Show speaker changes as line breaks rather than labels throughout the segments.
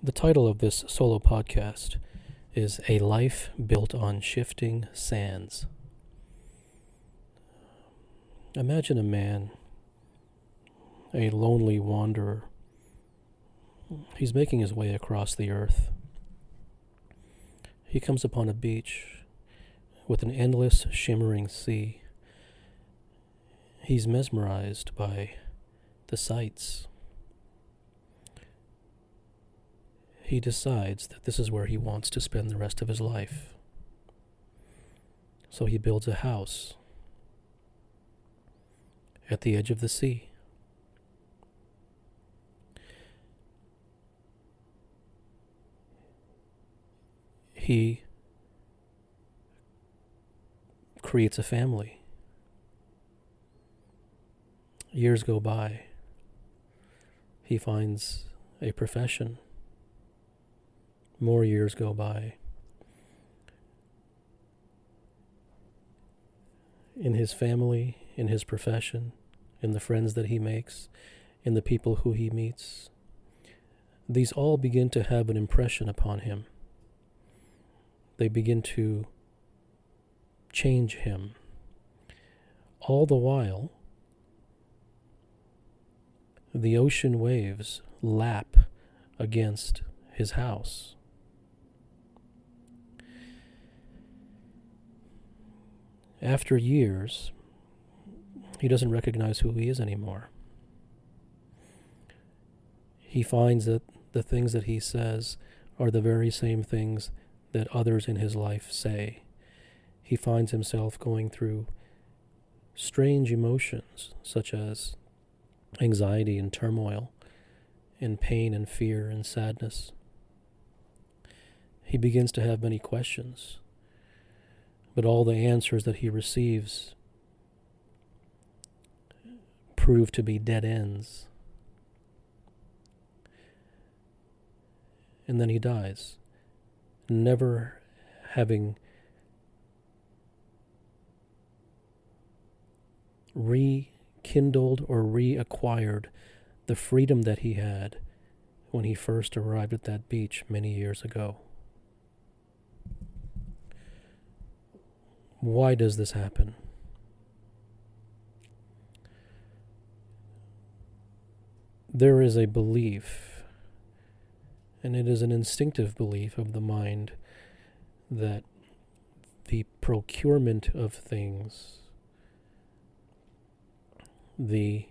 The title of this solo podcast is A Life Built on Shifting Sands. Imagine a man, a lonely wanderer. He's making his way across the earth. He comes upon a beach with an endless shimmering sea. He's mesmerized by the sights. He decides that this is where he wants to spend the rest of his life. So he builds a house at the edge of the sea. He creates a family. Years go by. He finds a profession. More years go by. In his family, in his profession, in the friends that he makes, in the people who he meets, these all begin to have an impression upon him. They begin to change him. All the while, the ocean waves lap against his house. After years, he doesn't recognize who he is anymore. He finds that the things that he says are the very same things that others in his life say. He finds himself going through strange emotions, such as anxiety and turmoil, and pain and fear and sadness. He begins to have many questions. But all the answers that he receives prove to be dead ends. And then he dies, never having rekindled or reacquired the freedom that he had when he first arrived at that beach many years ago. Why does this happen? There is a belief, and it is an instinctive belief of the mind, that the procurement of things, the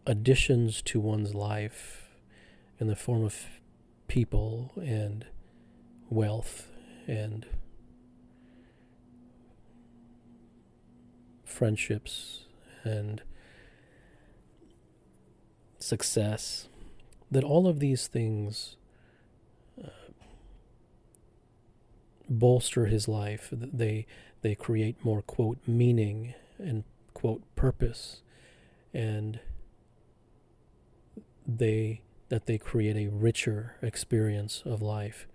additions to one's life in the form of people and wealth and friendships and success, that all of these things bolster his life. They create more, quote, meaning and, quote, purpose, and they create a richer experience of life.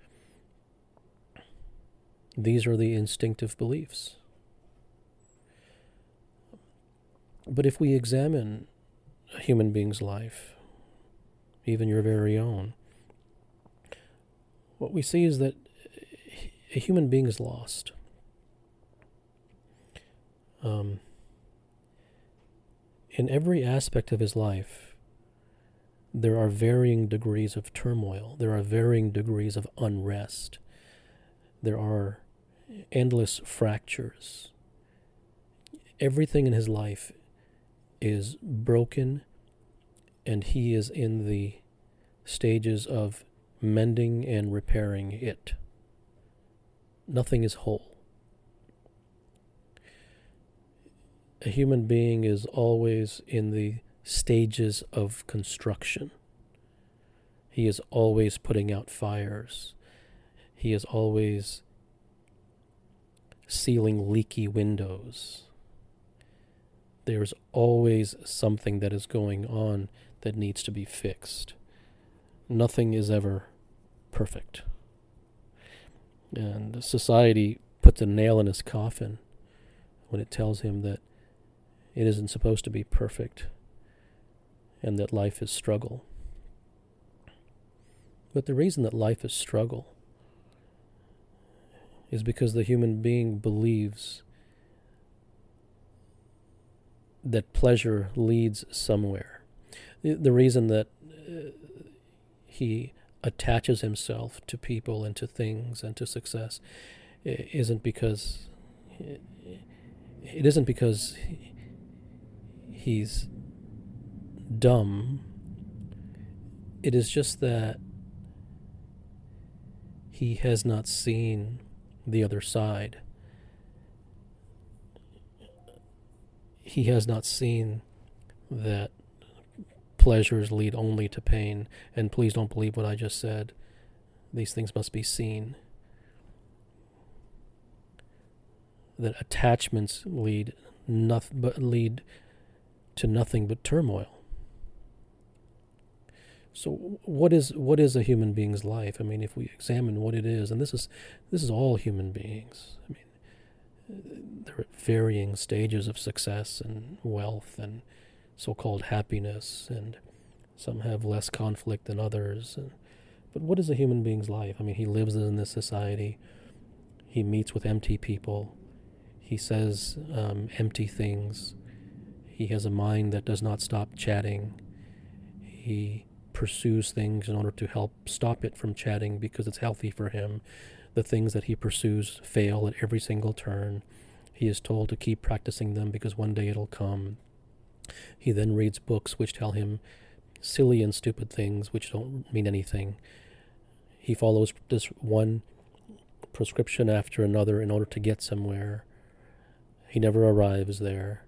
These are the instinctive beliefs. But if we examine a human being's life, even your very own, what we see is that a human being is lost. In every aspect of his life, there are varying degrees of turmoil. There are varying degrees of unrest. There are endless fractures. Everything in his life is broken, and he is in the stages of mending and repairing it. Nothing is whole. A human being is always in the stages of construction. He is always putting out fires. He is always sealing leaky windows. There's always something that is going on that needs to be fixed. Nothing is ever perfect. And society puts a nail in his coffin when it tells him that it isn't supposed to be perfect and that life is struggle. But the reason that life is struggle is because the human being believes that pleasure leads somewhere. The reason that he attaches himself to people and to things and to success isn't because he's dumb. It is just that he has not seen the other side. He has not seen that pleasures lead only to pain. And please don't believe what I just said. These things must be seen. That attachments lead to nothing but turmoil. So what is a human being's life? I mean, if we examine what it is, and this is all human beings. I mean, there are varying stages of success and wealth and so-called happiness, and some have less conflict than others. But what is a human being's life? I mean, he lives in this society. He meets with empty people. He says empty things. He has a mind that does not stop chatting. He pursues things in order to help stop it from chatting because it's healthy for him. The things that he pursues fail at every single turn. He is told to keep practicing them because one day it'll come. He then reads books which tell him silly and stupid things which don't mean anything. He follows this one prescription after another in order to get somewhere. He never arrives there.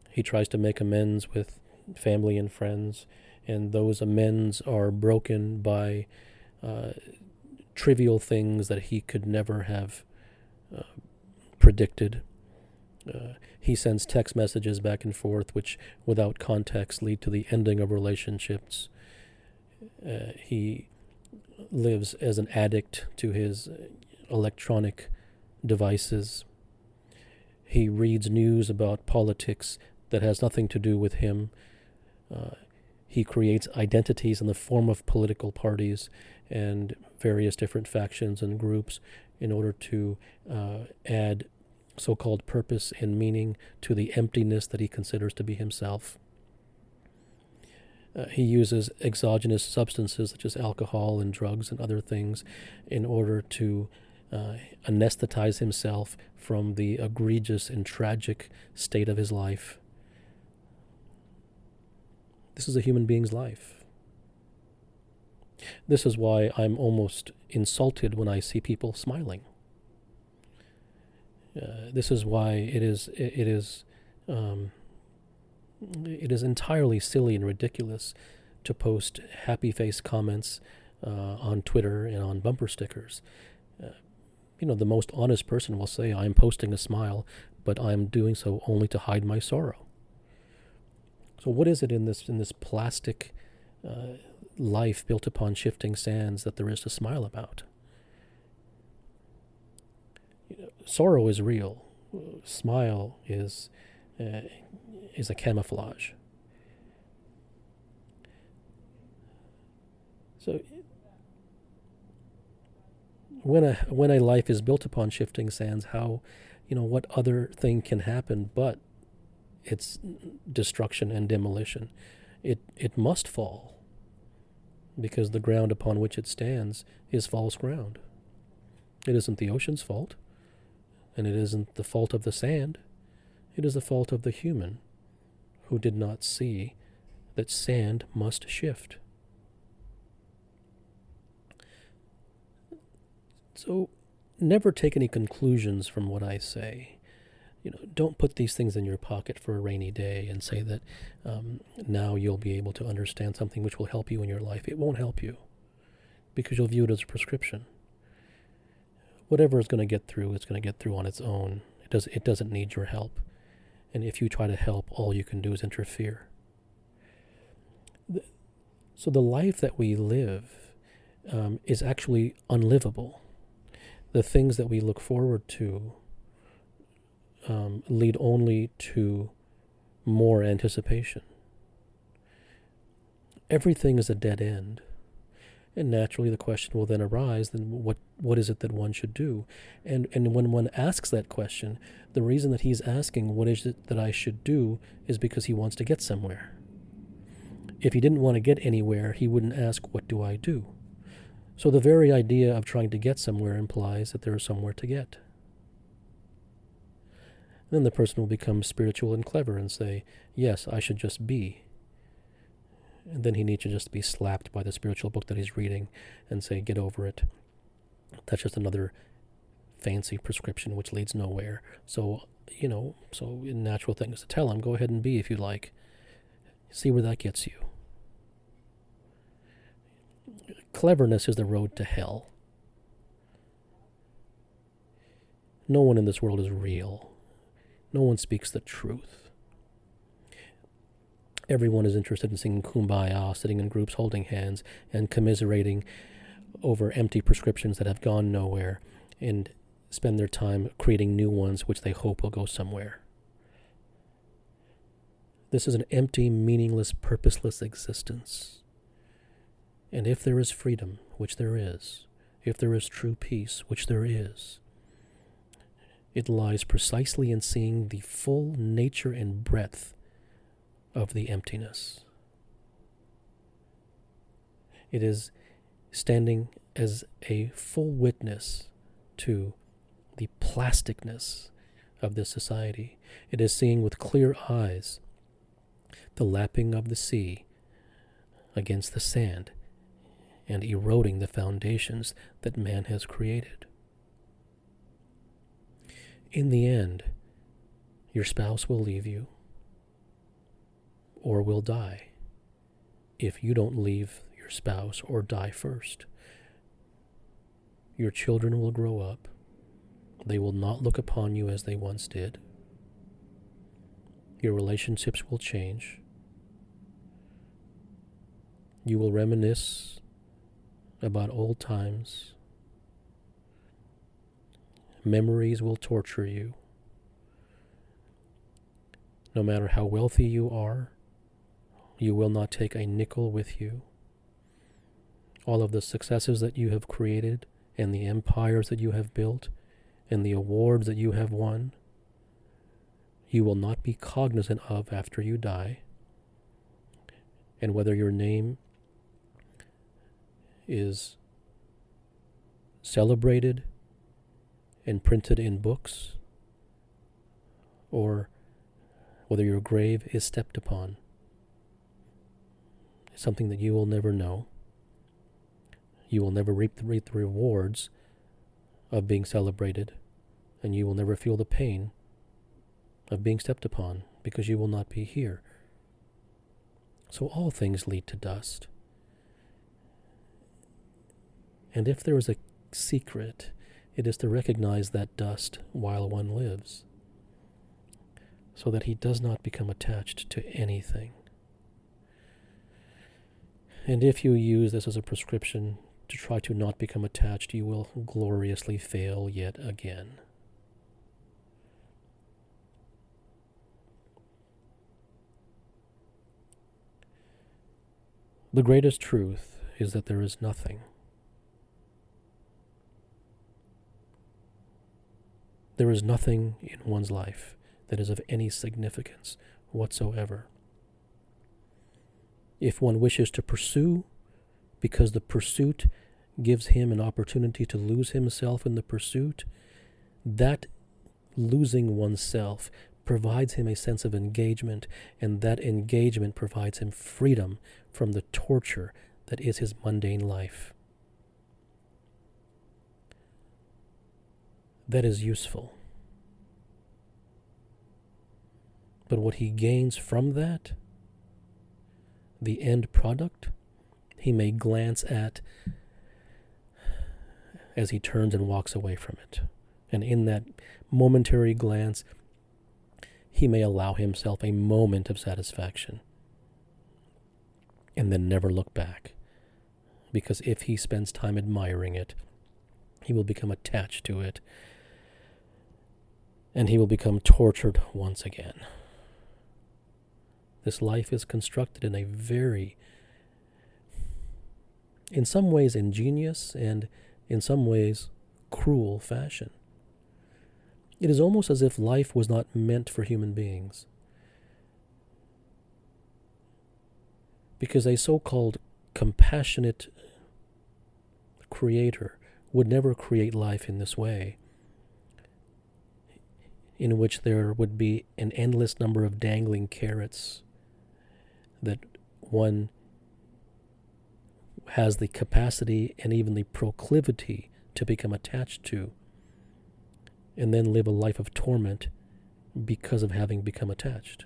He tries to make amends with family and friends, and those amends are broken by trivial things that he could never have predicted. He sends text messages back and forth which, without context, lead to the ending of relationships. He lives as an addict to his electronic devices. He reads news about politics that has nothing to do with him. He creates identities in the form of political parties and various different factions and groups in order to add so-called purpose and meaning to the emptiness that he considers to be himself. He uses exogenous substances such as alcohol and drugs and other things in order to anesthetize himself from the egregious and tragic state of his life. This is a human being's life. This is why I'm almost insulted when I see people smiling. This is why it is entirely silly and ridiculous to post happy face comments on Twitter and on bumper stickers. The most honest person will say, I'm posting a smile, but I'm doing so only to hide my sorrow. So what is it in this plastic life built upon shifting sands that there is to smile about? Sorrow is real. Smile is a camouflage. So when a life is built upon shifting sands, what other thing can happen but its destruction and demolition? It must fall, because the ground upon which it stands is false ground. It isn't the ocean's fault, and it isn't the fault of the sand. It is the fault of the human who did not see that sand must shift. So never take any conclusions from what I say. Don't put these things in your pocket for a rainy day and say that now you'll be able to understand something which will help you in your life. It won't help you, because you'll view it as a prescription. Whatever is going to get through, it's going to get through on its own. It doesn't need your help. And if you try to help, all you can do is interfere. So the life that we live is actually unlivable. The things that we look forward to lead only to more anticipation. Everything is a dead end. And naturally the question will then arise, then what is it that one should do? And when one asks that question, the reason that he's asking what is it that I should do is because he wants to get somewhere. If he didn't want to get anywhere, he wouldn't ask, what do I do? So the very idea of trying to get somewhere implies that there is somewhere to get. Then the person will become spiritual and clever and say, yes, I should just be. And then he needs to just be slapped by the spiritual book that he's reading and say, get over it. That's just another fancy prescription which leads nowhere. So, so a natural thing is to tell him, go ahead and be if you like. See where that gets you. Cleverness is the road to hell. No one in this world is real. No one speaks the truth. Everyone is interested in singing Kumbaya, sitting in groups holding hands, and commiserating over empty prescriptions that have gone nowhere, and spend their time creating new ones which they hope will go somewhere. This is an empty, meaningless, purposeless existence. And if there is freedom, which there is, if there is true peace, which there is, it lies precisely in seeing the full nature and breadth of the emptiness. It is standing as a full witness to the plasticness of this society. It is seeing with clear eyes the lapping of the sea against the sand and eroding the foundations that man has created. In the end, your spouse will leave you or will die if you don't leave your spouse or die first. Your children will grow up. They will not look upon you as they once did. Your relationships will change. You will reminisce about old times. Memories will torture you. No matter how wealthy you are, you will not take a nickel with you. All of the successes that you have created and the empires that you have built and the awards that you have won, you will not be cognizant of after you die. And whether your name is celebrated and printed in books, or whether your grave is stepped upon, is something that you will never know. You will never reap the rewards of being celebrated, and you will never feel the pain of being stepped upon, because you will not be here. So all things lead to dust. And if there is a secret, it is to recognize that dust while one lives, so that he does not become attached to anything. And if you use this as a prescription to try to not become attached, you will gloriously fail yet again. The greatest truth is that there is nothing. There is nothing in one's life that is of any significance whatsoever. If one wishes to pursue, because the pursuit gives him an opportunity to lose himself in the pursuit, that losing oneself provides him a sense of engagement, and that engagement provides him freedom from the torture that is his mundane life. That is useful. But what he gains from that, the end product, he may glance at as he turns and walks away from it. And in that momentary glance, he may allow himself a moment of satisfaction and then never look back. Because if he spends time admiring it, he will become attached to it, and he will become tortured once again. This life is constructed in a very in some ways ingenious and in some ways cruel fashion. It is almost as if life was not meant for human beings, because a so-called compassionate creator would never create life in this way, in which there would be an endless number of dangling carrots that one has the capacity and even the proclivity to become attached to, and then live a life of torment because of having become attached.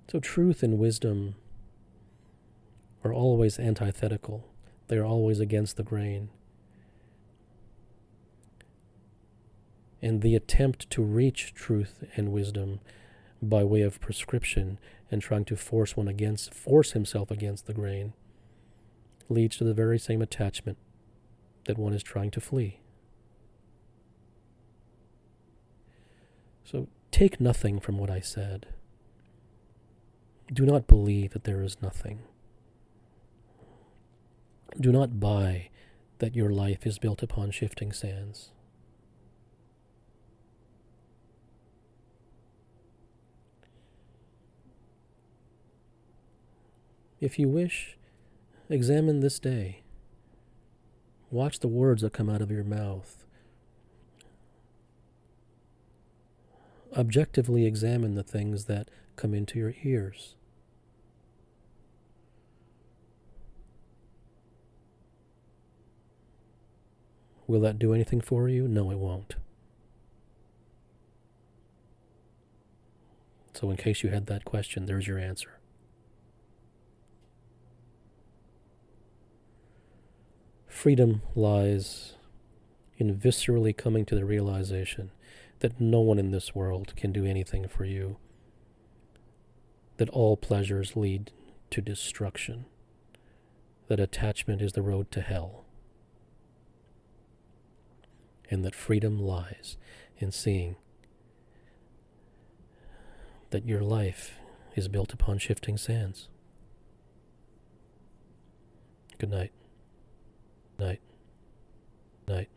So truth and wisdom are always antithetical. They are always against the grain. And the attempt to reach truth and wisdom by way of prescription and trying to force himself against the grain leads to the very same attachment that one is trying to flee. So take nothing from what I said. Do not believe that there is nothing. Do not buy that your life is built upon shifting sands. If you wish, examine this day. Watch the words that come out of your mouth. Objectively examine the things that come into your ears. Will that do anything for you? No, it won't. So in case you had that question, there's your answer. Freedom lies in viscerally coming to the realization that no one in this world can do anything for you, that all pleasures lead to destruction, that attachment is the road to hell, and that freedom lies in seeing that your life is built upon shifting sands. Good night. Night. Night.